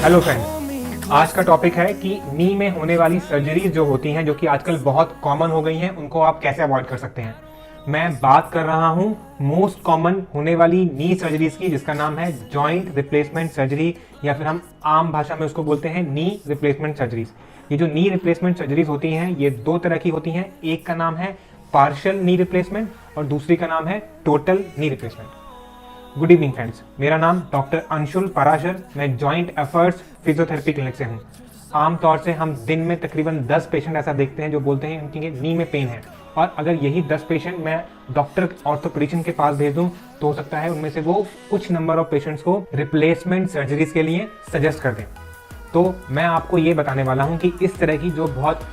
Hello friends, आज का topic है कि नी में होने वाली सर्जरीज जो होती हैं, जो कि आजकल बहुत कॉमन हो गई हैं, उनको आप कैसे अवॉइड कर सकते हैं। मैं बात कर रहा हूं मोस्ट कॉमन होने वाली नी सर्जरीज की, जिसका नाम है जॉइंट रिप्लेसमेंट सर्जरी, या फिर हम आम भाषा में उसको बोलते हैं नी रिप्लेसमेंट सर्जरीज। ये जो नी रिप्लेसमेंट सर्जरीज होती हैं, ये दो तरह की होती हैं। एक का नाम है पार्शियल नी रिप्लेसमेंट और दूसरी का नाम है total knee replacement. Good evening friends, मेरा नाम डॉक्टर अंशुल पराशर, मैं जॉइंट एफर्ट्स फिजियोथेरेपी क्लिनिक से हूँ। आमतौर से हम दिन में तकरीबन 10 पेशेंट ऐसा देखते हैं जो बोलते हैं उनकी नी में पेन है, और अगर यही 10 पेशेंट मैं डॉक्टर ऑर्थोपेडिशियन के पास भेज दूं तो हो सकता है उनमें से वो कुछ नंबर ऑफ पेशेंट्स को रिप्लेसमेंट सर्जरीज के लिए सजेस्ट कर दें। तो मैं आपको ये बताने वाला हूँ कि इस तरह की जो बहुत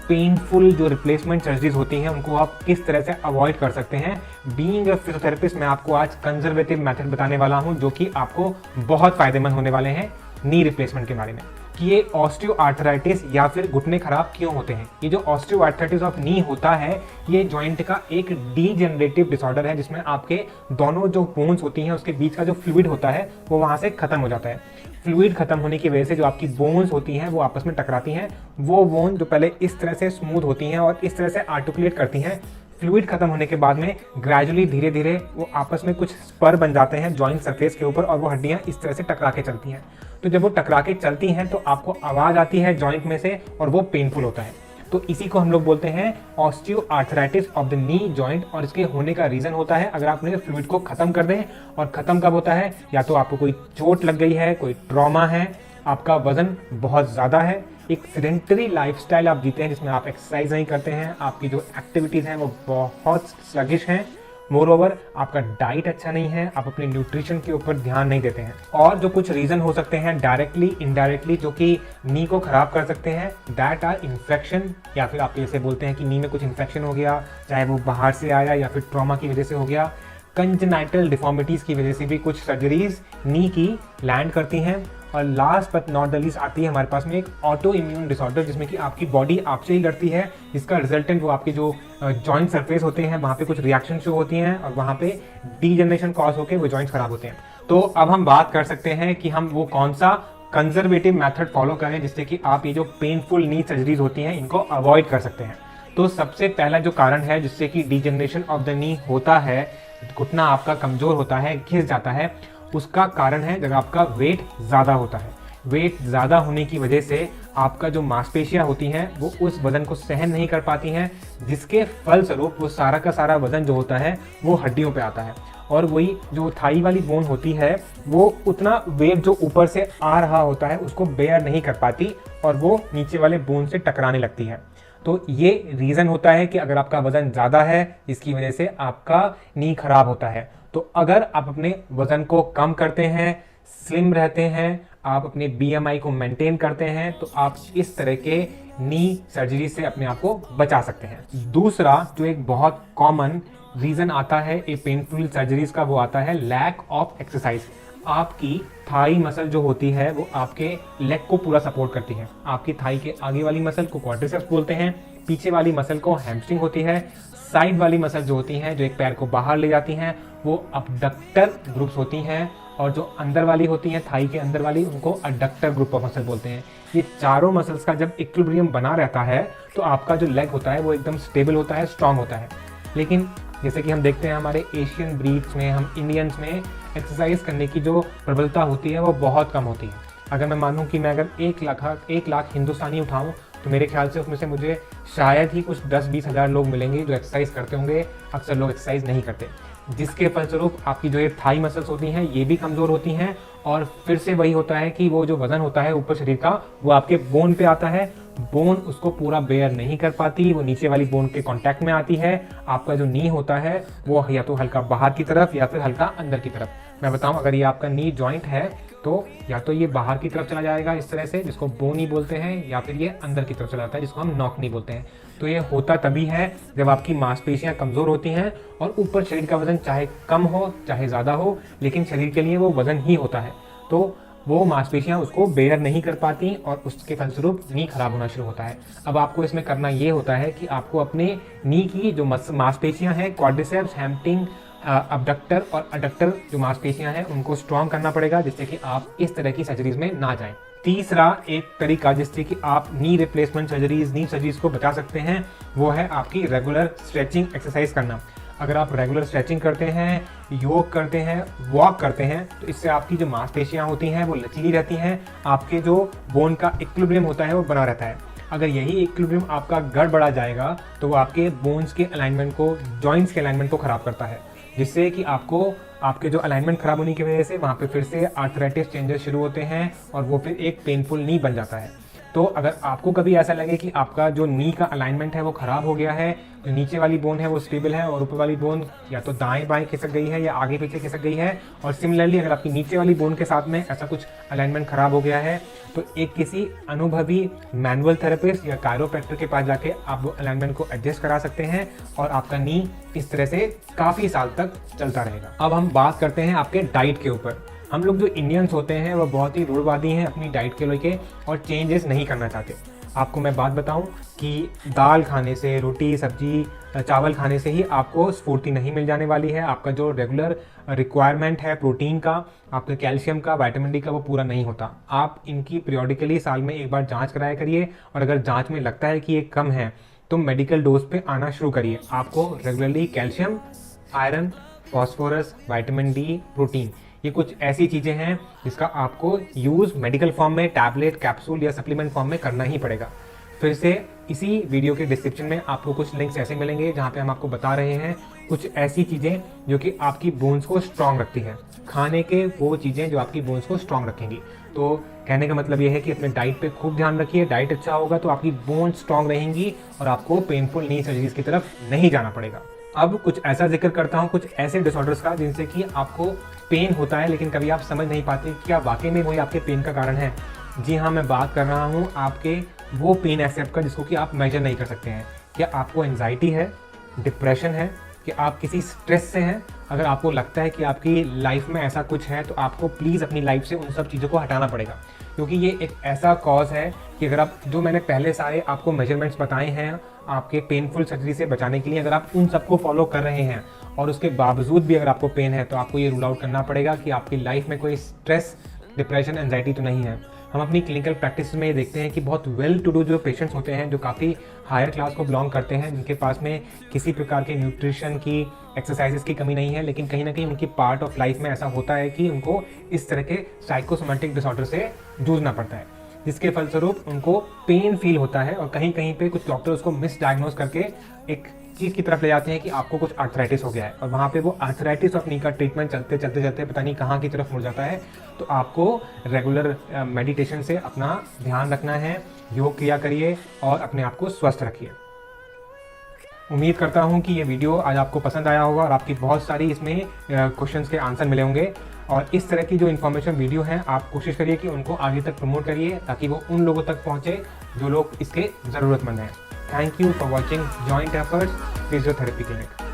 पेनफुल जो रिप्लेसमेंट सर्जरीज होती हैं, उनको आप किस तरह से अवॉइड कर सकते हैं। बीइंग अ फिजियोथेरेपिस्ट, मैं आपको आज कंजर्वेटिव मेथड बताने वाला हूं, जो कि आपको बहुत फायदेमंद होने वाले हैं नी रिप्लेसमेंट के बारे में। कि ये ऑस्टियोआर्थराइटिस या फिर घुटने खराब क्यों होते हैं। ये जो ऑस्टियोआर्थराइटिस ऑफ नी होता है, ये जॉइंट का एक डीजेनरेटिव डिसऑर्डर है, जिसमें आपके दोनों जो बोन्स होती हैं उसके बीच का जो फ्लूइड होता है वो वहां से खत्म हो जाता है। फ्लूइड खत्म होने की वजह से जो आपकी बोन्स होती हैं वो आपस में टकराती हैं। वो बोन जो पहले इस तरह से स्मूथ होती हैं और इस तरह से आर्टिकुलेट करती हैं, फ्लूइड खत्म होने के बाद में ग्रेजुअली धीरे धीरे वो आपस में कुछ स्पर बन जाते हैं जॉइंट सरफेस के ऊपर, और वो हड्डियां इस तरह से टकरा के चलती हैं। तो जब वो टकरा के चलती हैं तो आपको आवाज आती है जॉइंट में से, और वो पेनफुल होता है। तो इसी को हम लोग बोलते हैं osteoarthritis of the knee joint. और इसके होने का रीजन होता है, अगर आपने फ्लूइड को खत्म कर दें, और खत्म कब होता है, या तो आपको कोई चोट लग गई है, कोई ट्रॉमा है, आपका वजन बहुत ज्यादा है, एक सेडेंटरी लाइफस्टाइल आप जीते हैं जिसमें आप एक्सरसाइज नहीं करते हैं, आपकी जो एक्टिविटीज हैं वो बहुत स्लगिश हैं, मोर ओवर आपका डाइट अच्छा नहीं है, आप अपने न्यूट्रिशन के ऊपर ध्यान नहीं देते हैं। और जो कुछ रीजन हो सकते हैं डायरेक्टली इनडायरेक्टली जो कि नी को खराब कर सकते हैं, दैट आर इन्फेक्शन, या फिर आप जैसे बोलते हैं कि नी में कुछ इन्फेक्शन हो गया, चाहे वो बाहर से आया या फिर ट्रॉमा की वजह से हो गया। कंजेनाइटल डिफॉर्मिटीज की वजह से भी कुछ सर्जरीज नी की लैंड करती हैं। और last but not the least आती है हमारे पास में एक ऑटो इम्यून डिसऑर्डर, जिसमें कि आपकी बॉडी आपसे ही लड़ती है, जिसका रिजल्टेंट वो आपके जो जॉइंट सरफेस होते हैं वहाँ पे कुछ रिएक्शन शो होती हैं, और वहाँ पे डीजनरेशन कॉज होकर वो जॉइंट्स खराब होते हैं। तो अब हम बात कर सकते हैं कि हम वो कौन सा कंजर्वेटिव मेथड फॉलो करें जिससे कि आप ये जो पेनफुल नी सर्जरीज होती हैं इनको अवॉइड कर सकते हैं। तो सबसे पहला जो कारण है जिससे कि डीजनरेशन ऑफ द नी होता है, घुटना आपका कमजोर होता है, घिस जाता है, उसका कारण है जब आपका वेट ज़्यादा होता है। वेट ज़्यादा होने की वजह से आपका जो मांसपेशियां होती हैं वो उस वजन को सहन नहीं कर पाती हैं, जिसके फलस्वरूप वो सारा का सारा वजन जो होता है वो हड्डियों पे आता है। और वही जो थाई वाली बोन होती है वो उतना वेट जो ऊपर से आ रहा होता है उसको बेयर नहीं कर पाती, और वो नीचे वाले बोन से टकराने लगती है। तो ये रीज़न होता है कि अगर आपका वजन ज़्यादा है, जिसकी वजह से आपका नी खराब होता है। तो अगर आप अपने वजन को कम करते हैं, स्लिम रहते हैं, आप अपने BMI को मेंटेन करते हैं, तो आप इस तरह के नी सर्जरी से अपने आप को बचा सकते हैं। दूसरा जो एक बहुत कॉमन रीज़न आता है ये पेनफुल सर्जरीज का, वो आता है लैक ऑफ एक्सरसाइज। आपकी थाई मसल जो होती है वो आपके लेग को पूरा सपोर्ट करती है। आपकी थाई के आगे वाली मसल को क्वाड्रिसेप्स बोलते हैं, पीछे वाली मसल को हैमस्ट्रिंग होती है, साइड वाली मसल जो होती हैं जो एक पैर को बाहर ले जाती हैं वो अबडक्टर ग्रुप्स होती हैं, और जो अंदर वाली होती हैं थाई के अंदर वाली, उनको अडक्टर ग्रुप ऑफ मसल बोलते हैं। ये चारों मसल्स का जब इक्विलिब्रियम बना रहता है तो आपका जो लेग होता है वो एकदम स्टेबल होता है, स्ट्रांग होता है। लेकिन जैसे कि हम देखते हैं हमारे एशियन ब्रीड्स में, हम इंडियंस में एक्सरसाइज करने की जो प्रबलता होती है वो बहुत कम होती है। अगर मैं मानूं कि मैं अगर 1 लाख हिंदुस्तानी उठाऊं तो मेरे ख्याल से उसमें से मुझे शायद ही कुछ 10-20 हज़ार लोग मिलेंगे जो एक्सरसाइज करते होंगे। अक्सर लोग एक्सरसाइज नहीं करते, जिसके फलस्वरूप आपकी जो ये थाई मसल्स होती हैं ये भी कमज़ोर होती हैं, और फिर से वही होता है कि वो जो वजन होता है ऊपर शरीर का वो आपके बोन पे आता है, बोन उसको पूरा बेयर नहीं कर पाती, वो नीचे वाली बोन के कांटेक्ट में आती है। आपका जो नी होता है वो या तो हल्का बाहर की तरफ या फिर हल्का अंदर की तरफ। मैं बताऊं, अगर ये आपका नी जॉइंट है तो या तो ये बाहर की तरफ चला जाएगा इस तरह से, जिसको बोनी बोलते हैं, या फिर ये अंदर की तरफ चला जाता है जिसको हम नॉकनी बोलते हैं। तो ये होता तभी है जब आपकी मांसपेशियां कमजोर होती हैं और ऊपर शरीर का वजन चाहे कम हो चाहे ज़्यादा हो, लेकिन शरीर के लिए वो वजन ही होता है। तो वो मांसपेशियां उसको बेयर नहीं कर पाती और उसके फलस्वरूप नी खराब होना शुरू होता है। अब आपको इसमें करना ये होता है कि आपको अपने नी की जो मांसपेशियां हैं, क्वाड्रिसेप्स, अबडक्टर और अडक्टर जो मांसपेशियां हैं उनको स्ट्रॉन्ग करना पड़ेगा, जिससे कि आप इस तरह की सर्जरीज में ना जाएं। तीसरा एक तरीका जिससे कि आप नी रिप्लेसमेंट सर्जरीज, नी सर्जरीज को बचा सकते हैं, वो है आपकी रेगुलर स्ट्रेचिंग एक्सरसाइज करना। अगर आप रेगुलर स्ट्रेचिंग करते हैं, योग करते हैं, वॉक करते हैं, तो इससे आपकी जो मांसपेशियां होती हैं वो लचीली रहती हैं, आपके जो बोन का इक्विलिब्रियम होता है वो बना रहता है। अगर यही इक्विलिब्रियम आपका गड़बड़ा जाएगा तो वो आपके बोन्स के अलाइनमेंट को, जॉइंट्स के अलाइनमेंट को खराब करता है, जिससे कि आपको आपके जो अलाइनमेंट खराब होने की वजह से वहाँ पे फिर से आर्थराइटिस चेंजेस शुरू होते हैं और वो फिर एक पेनफुल नी बन जाता है। तो अगर आपको कभी ऐसा लगे कि आपका जो नी का अलाइनमेंट है वो खराब हो गया है, जो नीचे वाली बोन है वो स्टेबल है और ऊपर वाली बोन या तो दाएं बाएं खिसक गई है या आगे पीछे खिसक गई है, और सिमिलरली अगर आपकी नीचे वाली बोन के साथ में ऐसा कुछ अलाइनमेंट खराब हो गया है, तो एक किसी अनुभवी मैनुअल थेरेपिस्ट या कायरोप्रैक्टर के पास जाके आप वो अलाइनमेंट को एडजस्ट करा सकते हैं और आपका नी इस तरह से काफ़ी साल तक चलता रहेगा। अब हम बात करते हैं आपके डाइट के ऊपर। हम लोग जो इंडियंस होते हैं वो बहुत ही रूढ़वादी हैं अपनी डाइट के लेके और चेंजेस नहीं करना चाहते। आपको मैं बात बताऊं कि दाल खाने से, रोटी सब्जी चावल खाने से ही आपको स्फूर्ति नहीं मिल जाने वाली है। आपका जो रेगुलर रिक्वायरमेंट है प्रोटीन का, आपके कैल्शियम का, विटामिन डी का, वो पूरा नहीं होता। आप इनकी पीरियोडिकली साल में एक बार जांच कराया करिए, और अगर जांच में लगता है कि ये कम है तो मेडिकल डोज पे आना शुरू करिए। आपको regularly calcium, iron, phosphorus, vitamin D, protein, ये कुछ ऐसी चीज़ें हैं जिसका आपको यूज़ मेडिकल फॉर्म में, टैबलेट, कैप्सूल या सप्लीमेंट फॉर्म में करना ही पड़ेगा। फिर से इसी वीडियो के डिस्क्रिप्शन में आपको कुछ लिंक्स ऐसे मिलेंगे जहाँ पे हम आपको बता रहे हैं कुछ ऐसी चीज़ें जो कि आपकी बोन्स को स्ट्रॉन्ग रखती हैं। खाने के वो चीज़ें जो आपकी बोन्स को स्ट्रॉन्ग रखेंगी। तो कहने का मतलब ये है कि अपने डाइट पे खूब ध्यान रखिए। डाइट अच्छा होगा तो आपकी बोन्स स्ट्रॉन्ग रहेंगी और आपको पेनफुल नी सर्जरीज की तरफ नहीं जाना पड़ेगा। अब कुछ ऐसा जिक्र करता हूँ कुछ ऐसे डिसऑर्डर्स का जिनसे कि आपको पेन होता है, लेकिन कभी आप समझ नहीं पाते कि क्या वाकई में वही आपके पेन का कारण है। जी हाँ, मैं बात कर रहा हूँ आपके वो पेन एक्सेप्ट का जिसको कि आप मेजर नहीं कर सकते हैं। क्या आपको एंजाइटी है, डिप्रेशन है, कि आप किसी स्ट्रेस से हैं? अगर आपको लगता है कि आपकी लाइफ में ऐसा कुछ है तो आपको प्लीज़ अपनी लाइफ से उन सब चीज़ों को हटाना पड़ेगा, क्योंकि ये एक ऐसा कॉज है कि अगर आप, जो मैंने पहले सारे आपको मेजरमेंट्स बताए हैं आपके पेनफुल सर्जरी से बचाने के लिए, अगर आप उन सबको फॉलो कर रहे हैं और उसके बावजूद भी अगर आपको पेन है, तो आपको ये रूल आउट करना पड़ेगा कि आपकी लाइफ में कोई स्ट्रेस, डिप्रेशन, एंजाइटी तो नहीं है। हम अपनी क्लिनिकल प्रैक्टिस में ये देखते हैं कि बहुत वेल टू डू जो पेशेंट्स होते हैं, जो काफ़ी हायर क्लास को बिलोंग करते हैं, जिनके पास में किसी प्रकार के न्यूट्रिशन की, एक्सरसाइजेस की कमी नहीं है, लेकिन कहीं ना कहीं उनकी पार्ट ऑफ लाइफ में ऐसा होता है कि उनको इस तरह के साइकोसोमेटिक डिसऑर्डर से जूझना पड़ता है, जिसके फलस्वरूप उनको पेन फील होता है। और कहीं कहीं पे कुछ डॉक्टर उसको मिस डायग्नोज करके एक चीज़ की तरफ ले जाते हैं कि आपको कुछ आर्थराइटिस हो गया है, और वहाँ पे वो आर्थराइटिस ऑफ नी का ट्रीटमेंट चलते चलते चलते पता नहीं कहाँ की तरफ मुड़ जाता है। तो आपको रेगुलर मेडिटेशन से अपना ध्यान रखना है, योग किया करिए और अपने आप को स्वस्थ रखिए। उम्मीद करता हूँ कि ये वीडियो आज आपको पसंद आया होगा और आपकी बहुत सारी इसमें क्वेश्चंस के आंसर मिले होंगे। और इस तरह की जो इन्फॉर्मेशन वीडियो हैं आप कोशिश करिए कि उनको आगे तक प्रमोट करिए, ताकि वो उन लोगों तक पहुँचे जो लोग इसके ज़रूरतमंद हैं। Thank you for watching Joint Efforts Physiotherapy Clinic.